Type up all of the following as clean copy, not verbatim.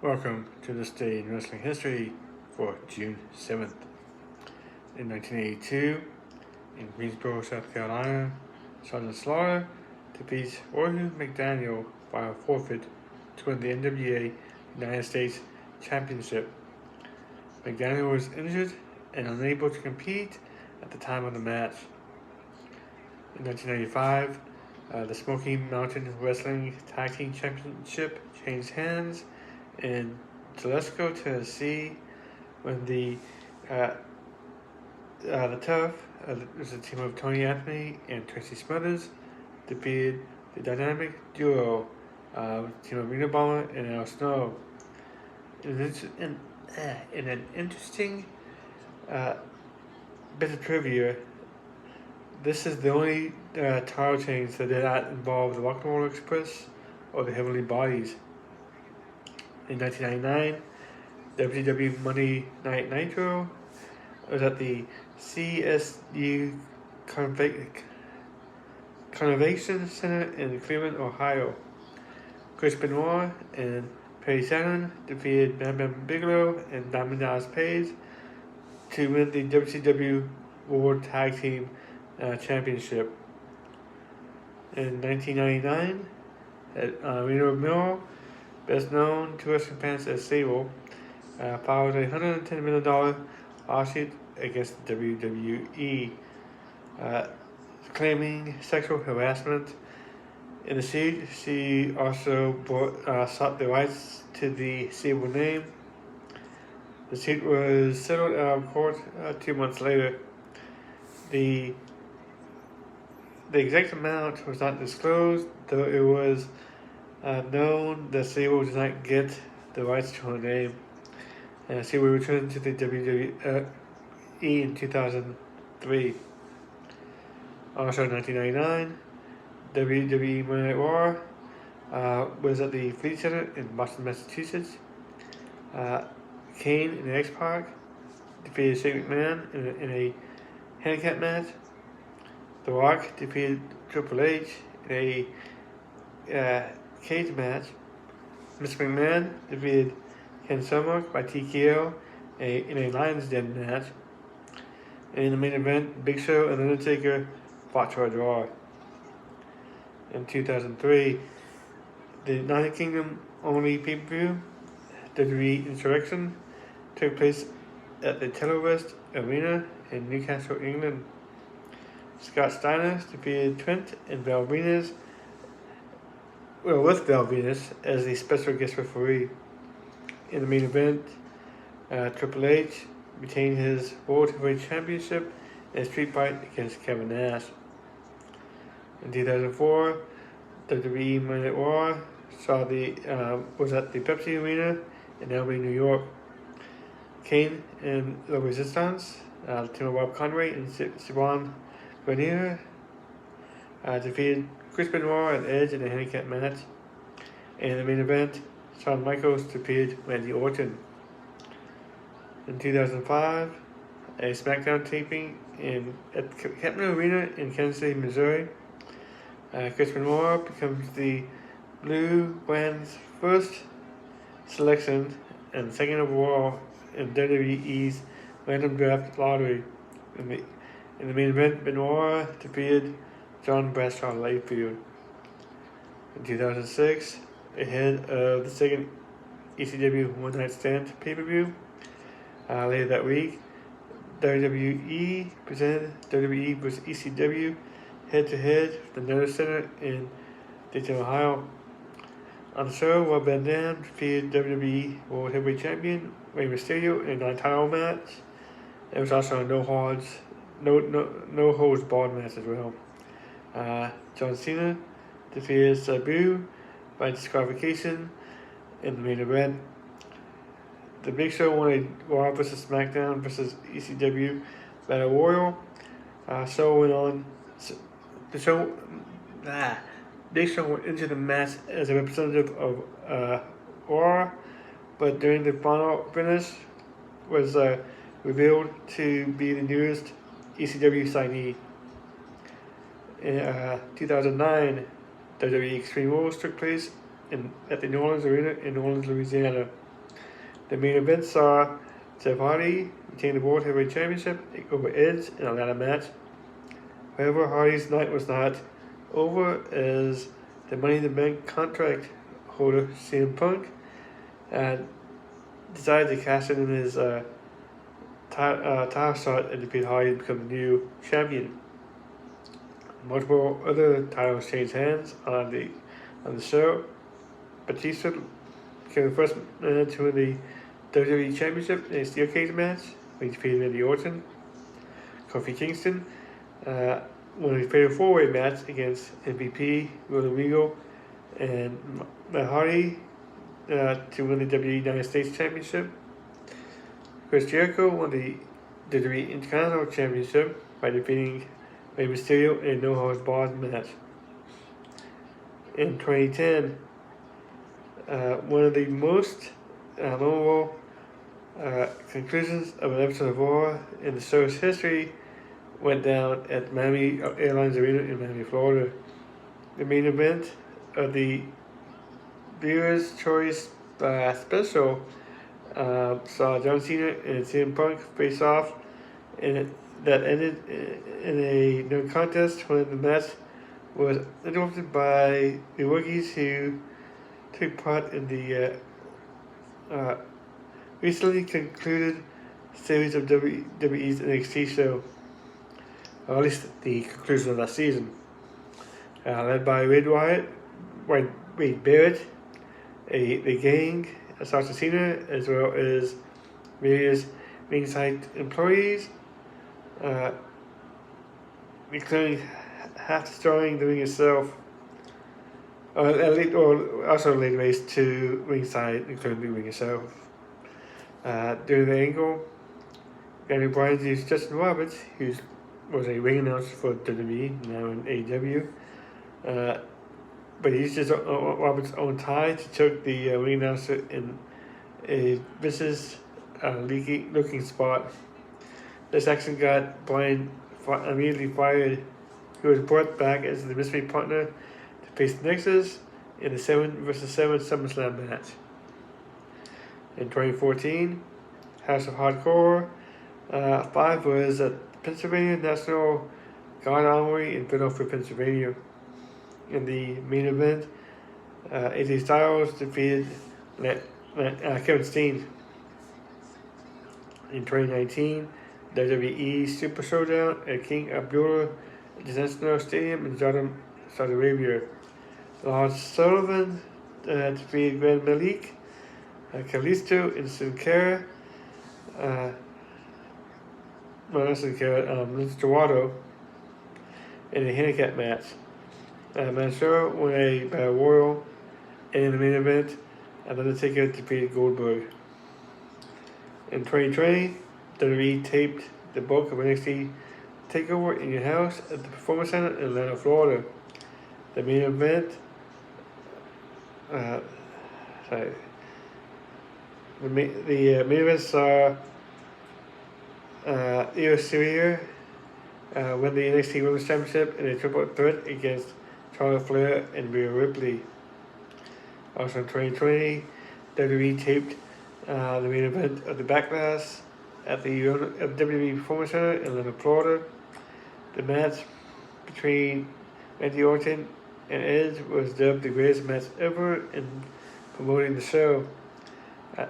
Welcome to this day in wrestling history for June 7th. In 1982, in Greensboro, South Carolina, Sergeant Slaughter defeats Rory McDaniel by a forfeit to win the NWA United States Championship. McDaniel was injured and unable to compete at the time of the match. In 1995, the Smoky Mountain Wrestling Tag Team Championship changed hands in Gillespie, Tennessee, when the Tough, was a team of Tony Anthony and Tracy Smothers, defeated the dynamic duo, team of Reno Bomber and Al Snow. In an interesting bit of trivia, this is the only title change that did not involve the Rock and Roll Express or the Heavenly Bodies. In 1999, WCW Monday Night Nitro was at the CSU Convention Center in Cleveland, Ohio. Chris Benoit and Perry Saturn defeated Bam Bam Bigelow and Diamond Dallas Page to win the WCW World Tag Team Championship. In 1999, at Reno Mill, best known to wrestling fans as Sable, filed a $110 million lawsuit against the WWE, claiming sexual harassment. In the suit, she also sought the rights to the Sable name. The suit was settled out of court 2 months later. The exact amount was not disclosed, though it was known that Sable did not get the rights to her name. Sable returned to the WWE in 2003. Also in 1999, WWE Monday Night Raw was at the Fleet Center in Boston, Massachusetts. Kane and X-Pac defeated Shane McMahon in a handicap match. The Rock defeated Triple H in a cage match. Mr. McMahon defeated Ken Shamrock by TKO in a Lions Den match. And in the main event, Big Show and Undertaker fought to a draw. In 2003, the United Kingdom only pay-per-view, WWE Insurrection, took place at the Telewest Arena in Newcastle, England. Scott Steiner defeated Trent and Val Venus, with Val Venus as the special guest referee. In the main event, Triple H retained his World Heavyweight Championship in a street fight against Kevin Nash. In 2004, WWE Monday Night Raw was at the Pepsi Arena in Albany, New York. Kane and the Resistance, the team of Rob Conway and Siobhan Grenier, defeated Chris Benoit and Edge in a handicap match. And in the main event, Shawn Michaels defeated Randy Orton. In 2005, a SmackDown taping at Captain Arena in Kansas City, Missouri. Chris Benoit becomes the Blue Brand's first selection and second overall in WWE's random draft lottery. In the main event, Benoit defeated John Bradshaw Layfield. In 2006, ahead of the second ECW One Night Stand pay-per-view, later that week, WWE presented WWE vs. ECW head-to-head at the Notice Center in Dayton, Ohio. On the show, Rob Van Dam defeated WWE World Heavyweight Champion Rey Mysterio in a non-title match. There was also a no holds barred match as well. John Cena defeated Sabu by disqualification in the main event. The Big Show won a Raw vs. SmackDown vs. ECW Battle Royal. Big Show went into the match as a representative of Raw, but during the final finish was revealed to be the newest ECW signee. In 2009, WWE Extreme Rules took place at the New Orleans Arena in New Orleans, Louisiana. The main event saw Jeff Hardy retain the World Heavyweight Championship over Edge in a ladder match. However, Hardy's night was not over as the Money in the Bank contract holder, CM Punk, decided to cash in his title shot and defeat Hardy to become the new champion. Multiple other titles changed hands on the show. Batista became the first man to win the WWE Championship in a steel cage match when he defeated Randy Orton. Kofi Kingston won a fatal four-way match against MVP, William Regal, and Matt Hardy to win the WWE United States Championship. Chris Jericho won the WWE Intercontinental Championship by defeating Rey Mysterio in a no-holds-barred match. In 2010, one of the most memorable conclusions of an episode of Raw in the show's history went down at Miami Airlines Arena in Miami, Florida. The main event of the Viewer's Choice special saw John Cena and CM Punk face off, and that ended in a no contest when the match was interrupted by the rookies who took part in the recently concluded series of WWE's NXT show, or at least the conclusion of that season. Led by Wade Barrett, the gang, Sasha Cena, as well as various ringside employees, including half destroying the ring itself, or also laid race to ringside, including the ring itself. During the angle, Daniel Bryan used Justin Roberts, who was a ring announcer for WWE, now in AEW, but he used Roberts' own tie to choke the ring announcer in a vicious, looking spot. This action got Bryan immediately fired, who was brought back as the mystery partner to face Nexus in the 7 vs 7 SummerSlam match. In 2014, House of Hardcore 5 was at the Pennsylvania National Guard Armory in Philadelphia, Pennsylvania. In the main event, AJ Styles defeated Kevin Steen. In 2019, WWE Super Showdown at King Abdullah International Stadium in Saudi Arabia. Lars Sullivan defeated Grand Malik, Kalisto, and Sin Cara, Lince Dorado in a handicap match. Mansoor won a Battle Royal, and in the main event, Undertaker defeated Goldberg. In 2020, WWE taped the bulk of NXT TakeOver in Your House at the Performance Center in Atlanta, Florida. The main event, the main event saw Io Shirai win the NXT Women's Championship in a triple threat against Charlotte Flair and Rhea Ripley. Also in 2020, WWE taped the main event of the Backlash at the WWE Performance Center in Atlanta, Florida. The match between Randy Orton and Edge was dubbed the greatest match ever in promoting the show,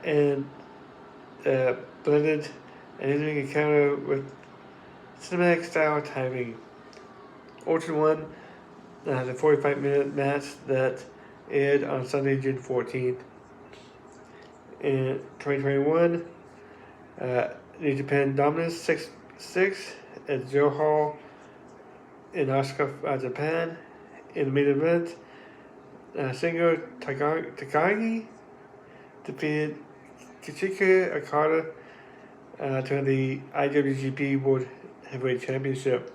and blended an in-ring encounter with cinematic style timing. Orton won the 45-minute match that aired on Sunday, June 14th. In 2021, New Japan Dominance 6 at Joe Hall in Osaka, Japan. In the main event, Shingo Takagi defeated Kichika Okada to win the IWGP World Heavyweight Championship.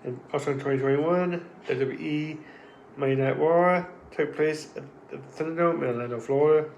And also in 2021, WWE Monday Night Raw took place at the Thunderdome in Orlando, Florida.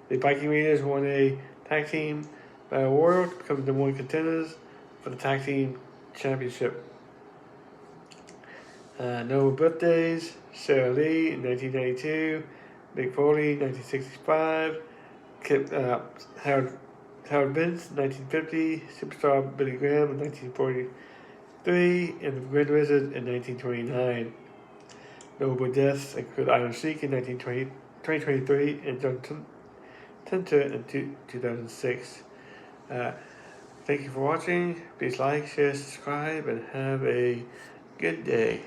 The Viking Raiders won a tag team battle royal to become the number one contenders for the tag team championship. Notable birthdays: Sarah Lee in 1992, Mick Foley 1965, Howard Vince, 1950, Superstar Billy Graham in 1943, and The Grand Wizard in 1929. Notable deaths include Iron Sheik in 2023 and John Tinter in 2006. Thank you for watching. Please like, share, subscribe, and have a good day.